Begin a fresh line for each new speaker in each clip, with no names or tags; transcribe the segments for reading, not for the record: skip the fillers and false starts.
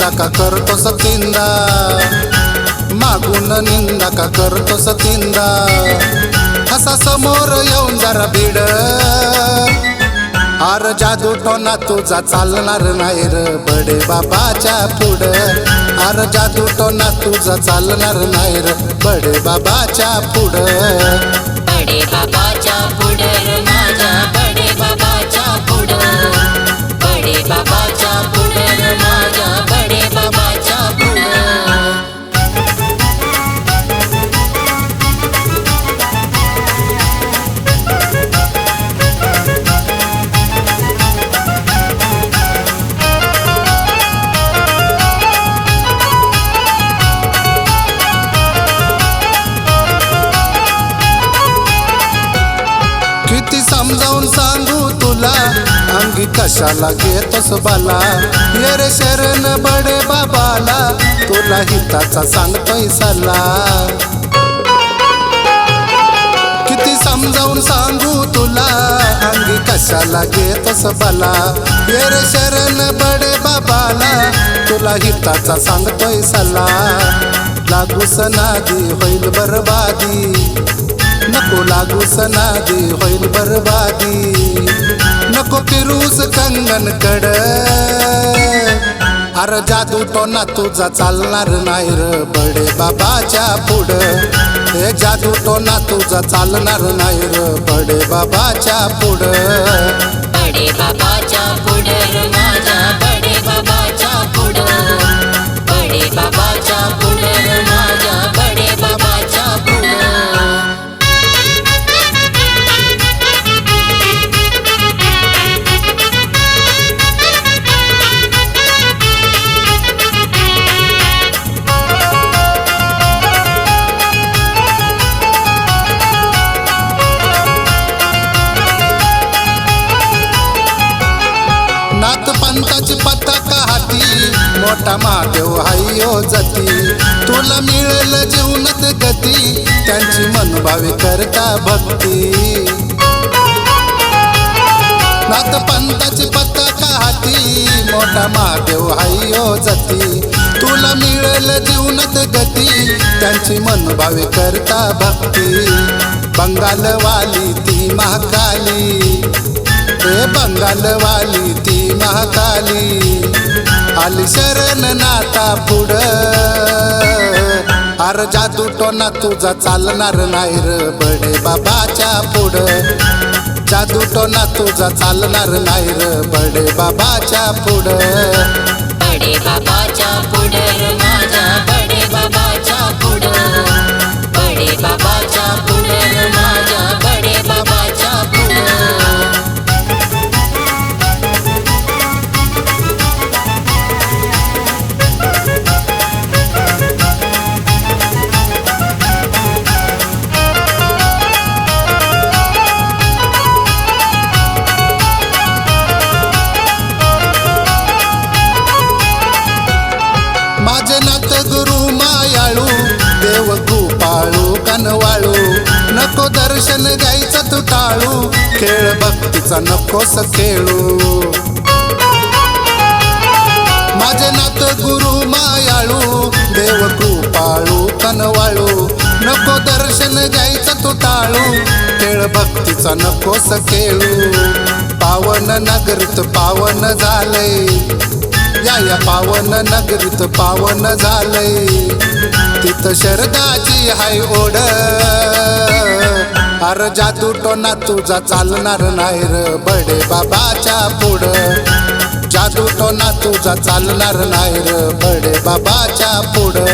निंदा का करतोस तिंदा, मागून निंदा का करतोस तिंदा, असा समोर येऊन जरा भिड, आर जादू टोना तुझा चालणार नाही र बडे बाबाच्या पुढं, आर जादू टोना तुझा चालणार नाही र बडे बाबाच्या पुढं,
बडे बाबाच्या पुढं माझ्या बडे बाबाच्या पुढं, बडे बाबाच्या पुढं माझ्या बडे बाबाच्या पुढं.
किती समजावून सांगू तुला, अंगी कशाला घेतोस बाला, ये रे शरण बडे बाबाला, तुला हिताचा सांगतोय सल्ला. किती समजावून सांगू तुला, अंगी कशाला घेतोस बाला, ये रे शरण बडे बाबाला, तुला हिताचा सांगतोय सल्ला. लागूस नादी होईल बरबादी, नको लागूस नादी होईल बरबादी, नको फिरूस कंगन कड, अर जादू टोना तुझा चालणार नाही र बडे बाबाच्या पुढं, हे जादू टोना तुझा चालणार नाही र बडे बाबाच्या पुढं,
बडे बाबाच्या पुढं माझ्या बडे बाबाच्या पुढं, बडे बाबाच्या पुढं माझ्या बडे बाबाच्या पुढं.
नाथ पंथाची पताका हाती, मोठा महादेव हायो जती, तुला मिळेल जीवनात गती, त्यांची मनभावे करता भक्ती. नाथ पंथाची पताका हाती, मोठा महादेव हायो जती, तुला मिळेल जीवनात गती, त्यांची मनभावे करता भक्ती. बंगालवाली ती महाकाली, हे बंगालवाली ती महाकाली, आली शरण नाथा पुढं, अर जादू टोना तुझा चालणार नाही र बडे बाबाच्या पुढं, जादू टोना तुझा चालणार नाही र बडे बाबाच्या पुढं,
बडे बाबाच्या पुढं माझ्या बडे बाबाच्या पुढं, बडे बाबाच्या पुढं माझ्या बडे बाबाच्या पुढं.
माझे नाथ गुरु मायाळू, देव कृपाळू कनवाळू, नको दर्शन घ्यायचं तू टाळू, खेळ भक्तीचा नकोस खेळू. माझे नाथ गुरु मायाळू, देव कृपाळू कनवाळू, नको दर्शन घ्यायचं तू टाळू, खेळ भक्तीचा नकोस खेळू. पावन नगरीत पावन झालंय, या पावन नगरीत पावन झालंय, तिथं शरदाची हाय ओढ, अर जादू टोना तुझा चालणार नाही र बडे बाबाच्या पुढं, जादू टोना तुझा चालणार नाही र बडे बाबाच्या पुढं,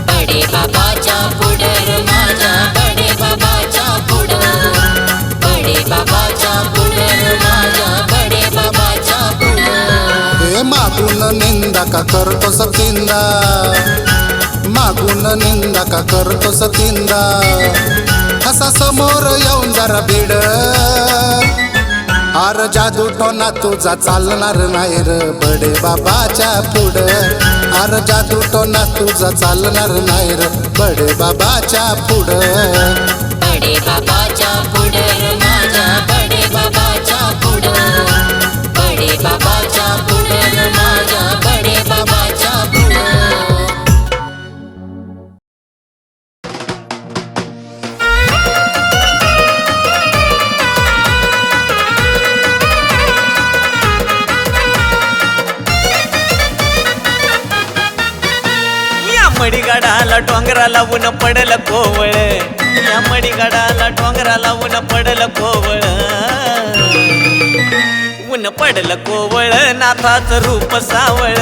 बडे बाबाच्या पुढं माझ्या बडे बाबाच्या पुढं, बडे बाबाच्या पुढं माझ्या बडे बाबाच्या पुढं.
हे मागून निंदा का करतोस तिंदा, मागून निंदा का करतोस तिंदा, असा समोर येऊन जरा भिड, आर जादू टोना तुझा चालणार नाही र बडे बाबाच्या पुढं, आर जादू टोना तुझा चालणार नाही र बडे बाबाच्या पुढं,
बडे बाबाच्या पुढं माझ्या बडे बाबाच्या पुढं, बडे बाबाच्या पुढं माझ्या बडे बाबाच्या
डोंगराला ऊन पडलं कोवळ, या मडीगडाला डोंगराला ऊन पडलं कोवळ. ऊन पडलं कोवळ नाथाचं रूप सावळ,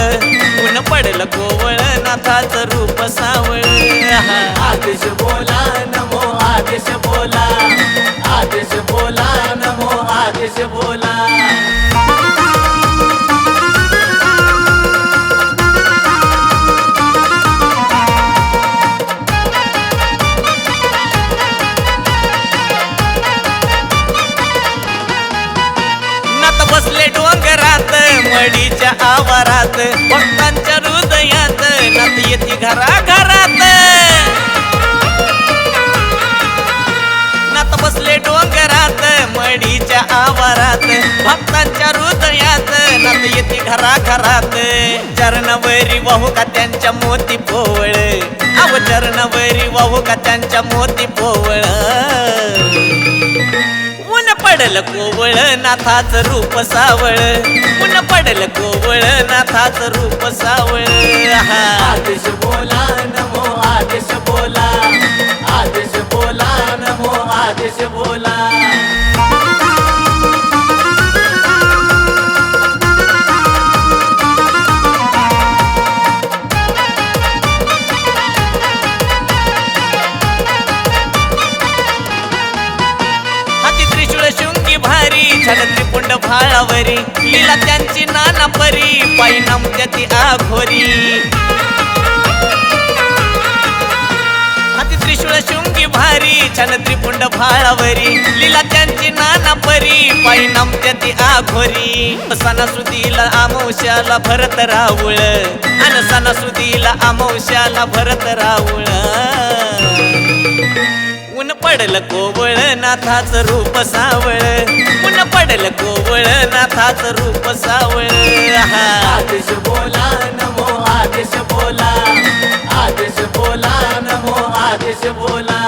ऊन पडलं कोवळ नाथाचं रूप सावळ. आदेश बोला नमो आदेश बोला, आदेश बोला नमो आदेश बोला. बसले डोंगरात मडीच्या आवारात, भक्तांच्या हृदयात नात येते घराघरात. नात बसले डोंगरात मडीच्या आवारात, भक्तांच्या हृदयात नात येते घराघरात. चरणावरी वाहू का त्यांच्या मोती पोवळ, अव चरणावरी वाहू का त्यांच्या मोती पोवळ. ऊन पडलं कोवळ नाथाचं रूप सावळ, ऊन पडलं कोवळ नाथाचं रूप सावळ. आदेश बोला नमो आदेश बोला, आदेश बोला नमो आदेश बोला. छड त्रिपुंड भाळावरी लीला त्यांची नाना परी, पायी नमत्या ती आघोरी. हाती त्रिशूळ शृंगी भारी छान त्रिपुंड भाळावरी, लीला त्यांची नाना परी, पायी नमत्या ती आघोरी. सणासुदीला अमावस्याला भरत राऊळ, अन सणासुदीला अमावस्याला भरत राऊळ. ऊन पडलं कोवळ नाथाचं रूप सावळ, ऊन पडलं कोवळ नाथाचं रूप सावळ. आदेश बोला नमो आदेश बोला, आदेश बोला नमो आदेश बोला.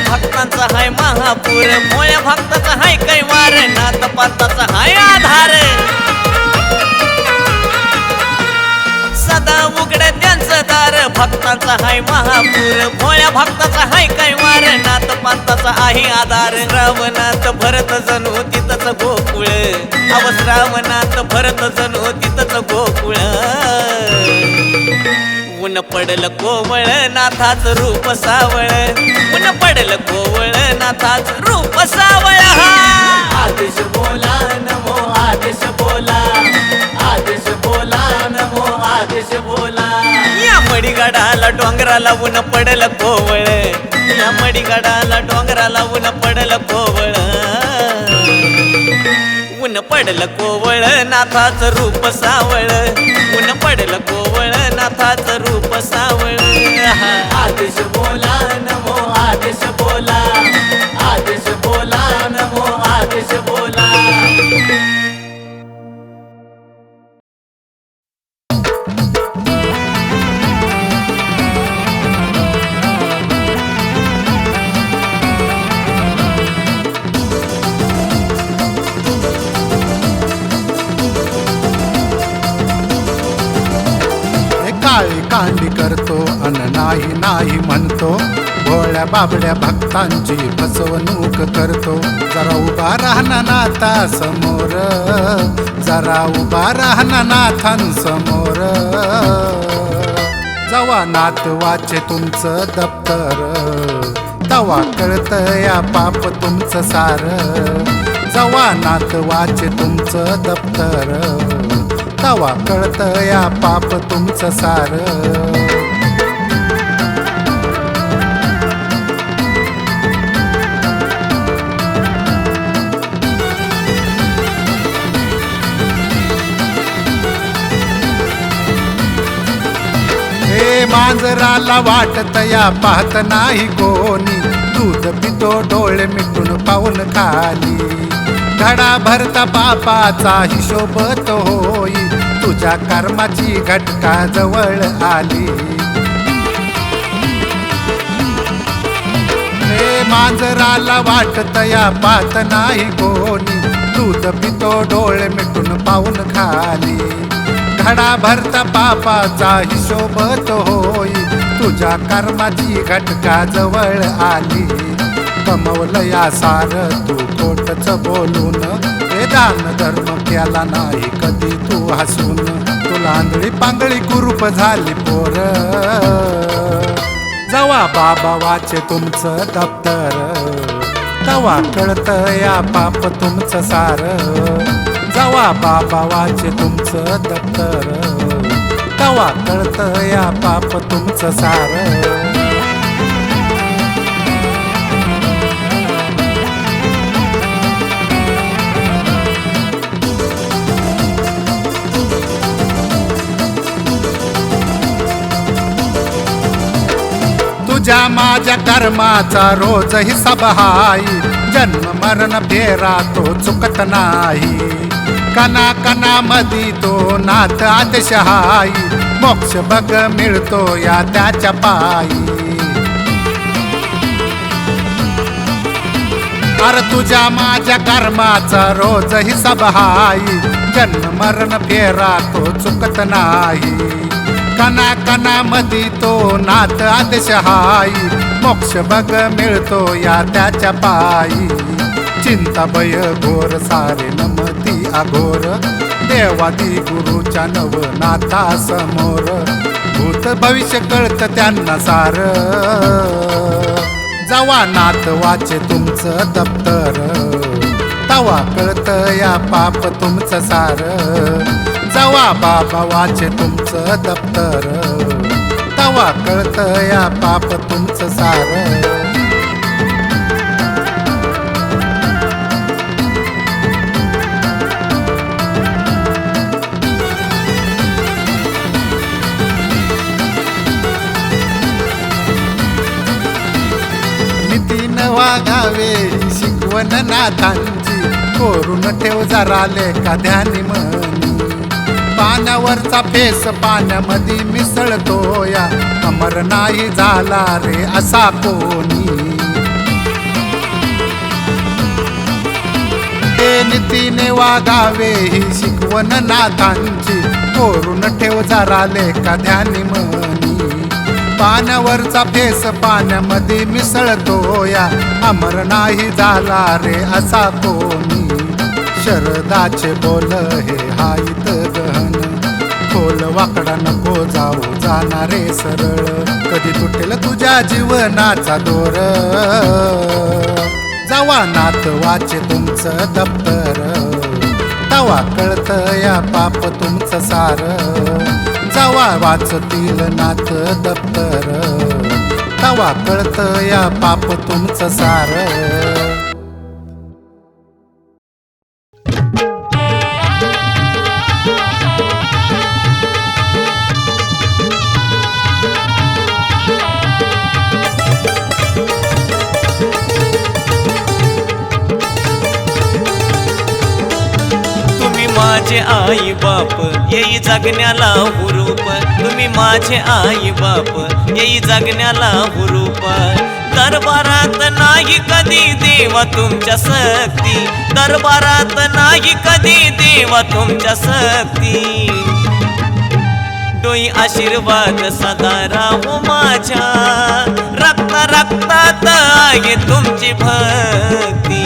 भक्तांचा हाय महापूर, मोया भक्ताचा हाय कैवार, नाथ पंथाचा हाय आधार. सदा उघडे त्यांचं दार, भक्तांचा हाय महापूर, मोया भक्ताचा हाय कैवार, नाथ पंथाचा आहे आधार. श्रावणात भरत जणू तिथंच गोकुळ, अव श्रावणात भरत जणू तिथंच गोकुळ. ऊन पडलं कोवळ नाथाचं रूप सावळ, ऊन पडलं कोवळ नाथाचं रूप सावळ. आदेश बोला नमो आदेश बोला, आदेश बोला नमो आदेश बोला. या मडीगडाला डोंगराला ऊन पडलं कोवळ, या मडीगडाला डोंगराला ऊन पडलं कोवळ. ऊन पडलं कोवळ नाथाचं रूप सावळ, ऊन पडलं कोवळ नाथाचं रूप सावळ. आदेश बोला नमो आदेश बोला, आदेश बोला नमो आदेश बोला.
काळी कांडी करतो अन नाही नाही म्हणतो, भोळ्या बाबड्या भक्तांची फसवणूक करतो. जरा उभा राहना नाथा समोर, जरा उभा राहना नाथांसमोर. जवा नाथ वाचे तुमचं दप्तर, तवा कळतं या पाप तुमचं सार. जवा नाथ वाचे तुमचं दप्तर, तवा कळतं या पाप तुमचं सार. हे मांजराला वाटत या पाहत नाही कोणी, दूध पितो डोळे मिटून पाऊल खाली. घडा भरता पापाचा हिशोब तो होई, तुझ्या कर्माची घटका जवळ आली. मांजराला वाटत या पात नाही कोणी, दूध पितो डोळे मिटून पाहून खाली. घडा भरता पापाचा हिशोब तो होई, तुझ्या कर्माची घटका जवळ आली. कमवलं या सार तू खोटच बोलून, हे दान धर्म केला नाही कधी तू हसून. तुला आंधळी पांगळी कुरूप झाली पोर, जवा बाबा वाचे तुमचं दप्तर, तवा कळत या पाप तुमचं सार. जवा बाबा वाचे तुमचं दप्तर, तवा कळत या पाप तुमचं सार. तुझ्या माझ्या कर्माचा रोज हिसाब हाय, जन्म मरण फेरा तो चुकत नाही. कना कना मधी तो नाथ आदेशहाई, मोक्ष बग मिळतो या त्याच्या पायी. अरे तुझ्या माझ्या कर्माचा रोज हिसाब हाय, जन्म मरण फेरा तो चुकत नाही. कना कना मधी तो नाथ आदेशहाई, मोक्ष बग मिळतो या त्याच्या पायी. चिंता भय घोर सारे नमती अघोर, देवादी गुरुच्या नवनाथा समोर. भूत भविष्य कळत त्यांना सार, जवा नाथ वाचे तुमचं दप्तर, तवा कळत या पाप तुमचं सार. जवा बाबा वाचे तुमचं दप्तर, तवा कळत या पाप तुमचं सार. नीतीन वागावे ही शिकवण नाथांची, कोरून ठेव जरा लेका ध्यानी मनी. पाण्यावरचा फेस पाण्यामध्ये मिसळतो या, अमर नाही झाला रे असा कोणी. हे नीतीने वागावे ही शिकवण नाथांची, कोरून ठेव जरा लेका ध्यानी मनी. पाण्यावरचा फेस पाण्यामध्ये मिसळतो या, अमर नाही झाला रे असा कोणी. शरदाचे बोल हे हाईत गहन, खोल वाकडा नको जाऊ जाणारे सरळ. कधी तुटेल तुझ्या जीवनाचा दोर, जवा नाथ वाचे तुमचं दप्तर, तवा कळत या पाप तुमचं सार. जवा वाचतील नाथ दप्तर, तवा कळत या पाप तुमचं सार.
माझे आई बाप येई जगण्याला हुरूप, तुम्ही माझे आई बाप येई जगण्याला हुरूप. दरबारात नाही कधी देवा तुमच्या सक्ती, दरबारात नाही कधी देवा तुमच्या सक्ती. डोई आशीर्वाद सदा राहो माझ्या, रक्ता रक्तात आहे तुमची भक्ती.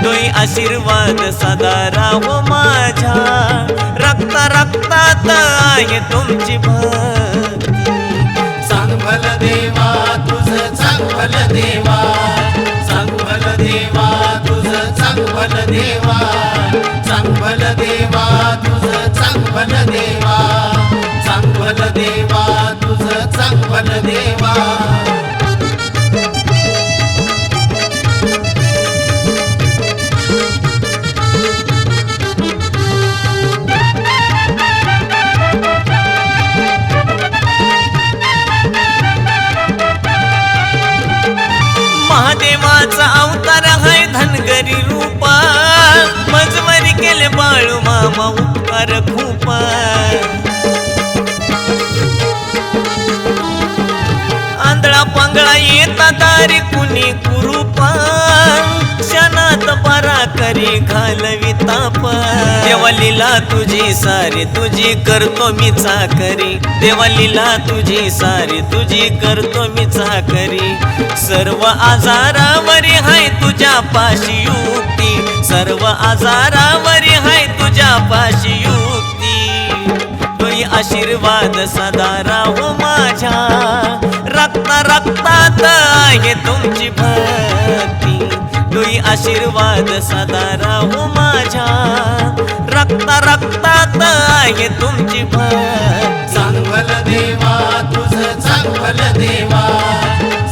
डोई आशीर्वाद सदा राहो माझ्या, रक्ता रक्तात आहे तुमची भक्ती.
चांगल देवा तुझं चांगल देवा, चांगल देवा तुझं चांगल देवा, चांगल देवा तुझं चांगल देवा, चांगल देवा तुझं चांगल देवा.
महादेवाचा अवतार हाय धनगरी रूपा, मजवरी केले बाळू मामा उपकार खूप. आंधळा सगळा येता दारी कुणी कुरूपा क्षणात परा करी घालविताप देवा लीला तुझी सारी तुझी करतो मी चाकरी देवा लीला तुझी सारी तुझी करतो मी चाकरी सर्व आजारावरी हाय तुझ्या पाशी युक्ती सर्व आजारावरी हाय तुझ्या पाशी युक्ती तोही आशीर्वाद सदा राहो माझ्या रक्ता रक्तात आहे तुमची भक्ती तोही आशीर्वाद सदा राहो माझ्या रक्ता रक्तात आहे तुमची भक्ती
चांगल देवा तुझं चांगल देवा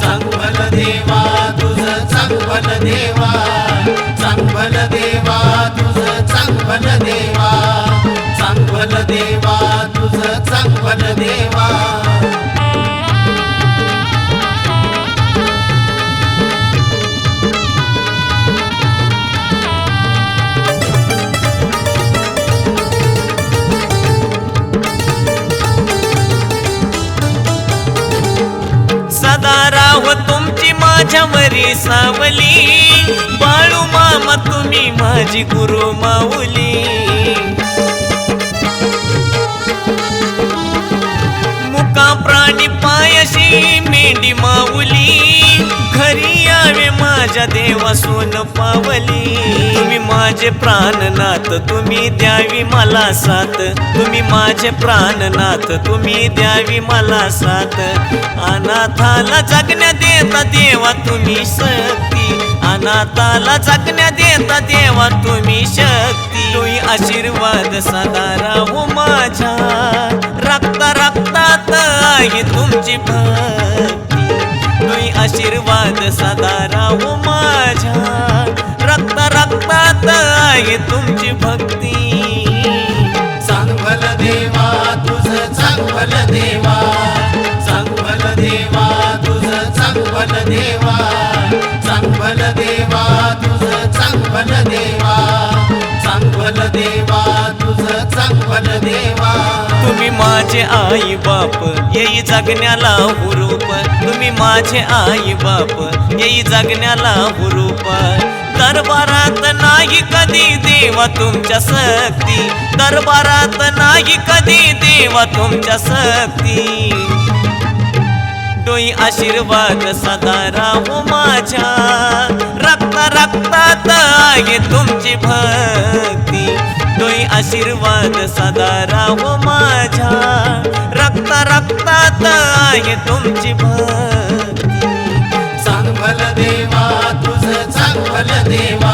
चांगल देवा तुझं चांगल देवा चांगल देवा तुझं चांगल देवा चांगल देवा तुझं चांगल देवा
सदा राहो तुमची माझ्यावरी सावली बाळू मामा तुम्ही माझी गुरु माऊली मुका प्राणी पायशी मेंढी माऊली घरी यावे माझ्या देवा सोन पावली तुम्ही माझे प्राणनाथ तुम्ही द्यावी मला साथ तुम्ही माझे प्राणनाथ तुम्ही द्यावी मला साथ अनाथाला जगण्या देता देवा तुम्ही शक्ती अनाथाला जगण्या देता देवा तुम्ही शक्ती तुम्ही आशीर्वाद सदा राहो माझ्या रक्ता रक्तात आहे तुमची भक्ती तुम्ही आशीर्वाद सदा राहो माझ्या रक्ता रक्तात आहे तुमची भक्ती
चांगल देवा तुझं चांगल देवा चांगल देवा तुझं चांगल देवा चांगल देवा तुझं चांगल देवा चांगल देवा तुझं चांगल देवा
तुम्ही माझे आई बाप येई जगण्याला हुरूप तुम्ही माझे आई बाप येई जगण्याला हुरूप दरबारात नाही कधी देवा तुमच्या शक्ती दरबारात नाही कधी देवा तुमच्या शक्ती डोई आशीर्वाद सदा राहो माझ्या रक्ता रक्तात आहे तुमची भक्ती डोई आशीर्वाद सदा राहो माझ्या रक्ता रक्तात आहे तुमची भक्ती
चांगल देवा तुझं चांगल देवा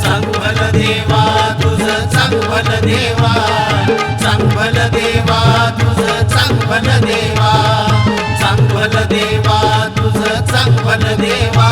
चांगल देवा तुझं चांगल देवा चांगल देवा तुझं चांगल देवा चांगल देवा तुझं चांगल देवा